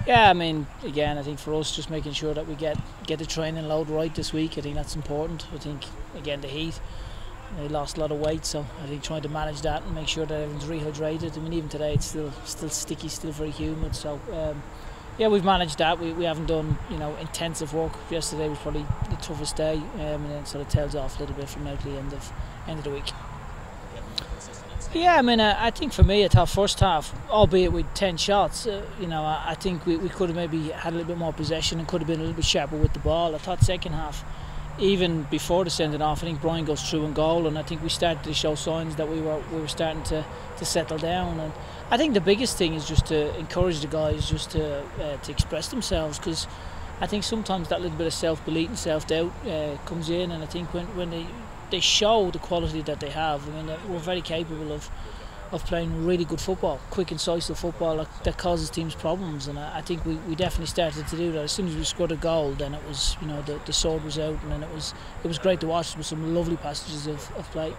Yeah, I mean, again, I think for us, just making sure that we get the training load right this week. I think that's important. I think again the heat, they lost a lot of weight, so I think trying to manage that and make sure that everyone's rehydrated. I mean, even today it's still sticky, still very humid. So yeah, we've managed that. We haven't done intensive work. Yesterday was probably the toughest day, and then sort of tails off a little bit from now to the end of the week. Yeah, I mean, I think for me, I thought first half, albeit with 10 shots, I think we could have maybe had a little bit more possession and could have been a little bit sharper with the ball. I thought second half, even before the sending off, I think Brian goes through and goal, and I think we started to show signs that we were starting to settle down. And I think the biggest thing is just to encourage the guys just to express themselves, because I think sometimes that little bit of self-belief and self-doubt comes in, and I think when they show the quality that they have. I mean, we're very capable of playing really good football, quick, incisive football that causes teams problems, and I think we definitely started to do that. As soon as we scored a goal, then it was the sword was out, and then it was great to watch with some lovely passages of play.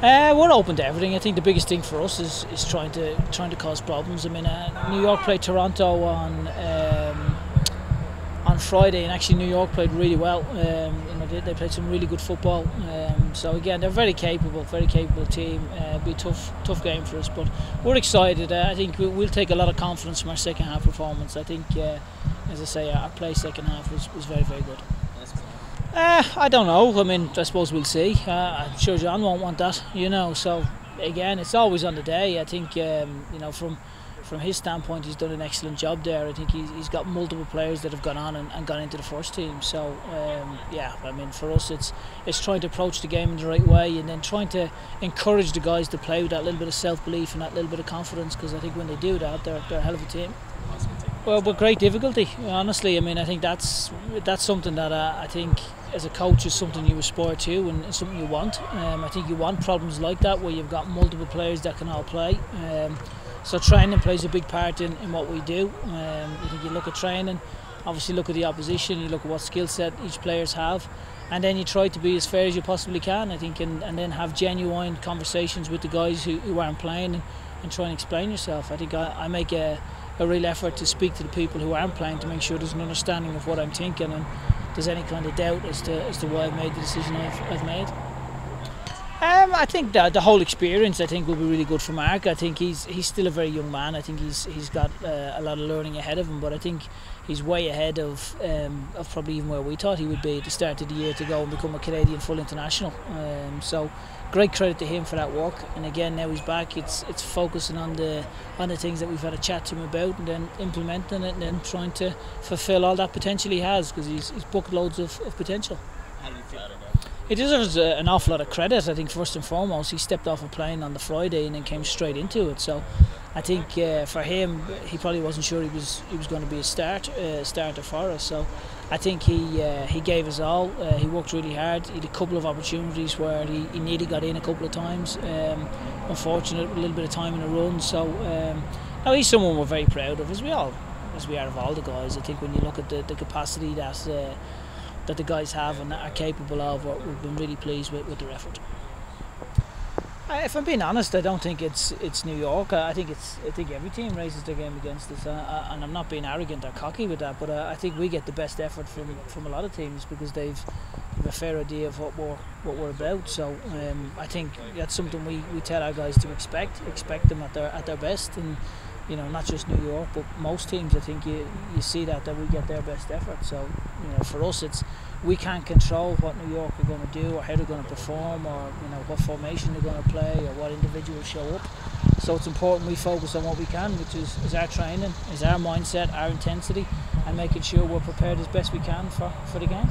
We're open to everything. I think the biggest thing for us is trying to cause problems. I mean, New York played Toronto on Friday, and actually New York played really well. They played some really good football. So again, they're a very capable team. It'll be a tough game for us, but we're excited. I think we'll take a lot of confidence from our second half performance. I think, as I say, our play second half was very, very good. I don't know. I mean, I suppose we'll see. I'm sure John won't want that, So again, it's always on the day. I think, from his standpoint, he's done an excellent job there. I think he's got multiple players that have gone on and gone into the first team. So yeah, I mean, for us, it's trying to approach the game in the right way, and then trying to encourage the guys to play with that little bit of self-belief and that little bit of confidence. Because I think when they do that, they're a hell of a team. Well, with great difficulty, honestly. I mean, I think that's something that I think as a coach is something you aspire to and something you want. I think you want problems like that where you've got multiple players that can all play. So training plays a big part in what we do. I think you look at training, obviously look at the opposition, you look at what skill set each players have, and then you try to be as fair as you possibly can, I think, and then have genuine conversations with the guys who aren't playing and try and explain yourself. I think I make a real effort to speak to the people who aren't playing to make sure there's an understanding of what I'm thinking and there's any kind of doubt as to why I've made the decision I've made. I think that the whole experience, I think, will be really good for Mark. I think he's still a very young man. I think he's got a lot of learning ahead of him, but I think he's way ahead of probably even where we thought he would be at the start of the year to go and become a Canadian full international. So great credit to him for that work. And again, now he's back. It's focusing on the things that we've had a chat to him about, and then implementing it, and then trying to fulfil all that potential he has, because he's bucket loads of potential. How do you feel? He deserves an awful lot of credit. I think first and foremost, he stepped off a plane on the Friday and then came straight into it. So I think for him, he probably wasn't sure he was going to be a starter for us. So I think he gave us all. He worked really hard. He had a couple of opportunities where he nearly got in a couple of times. Unfortunate, a little bit of time in a run. So no, he's someone we're very proud of, as we are of all the guys. I think when you look at the capacity that the guys have and are capable of, we've been really pleased with their effort. If I'm being honest, I don't think it's New York. I think every team raises their game against us, and I'm not being arrogant or cocky with that, but I think we get the best effort from a lot of teams because they've a fair idea of what we're about. So I think that's something we tell our guys to expect them at their best, and not just New York, but most teams. I think you see that we get their best effort. So for us, we can't control what New York are going to do or how they're going to perform, or what formation they're going to play or what individuals show up. So it's important we focus on what we can, which is our training, is our mindset, our intensity, and making sure we're prepared as best we can for the game.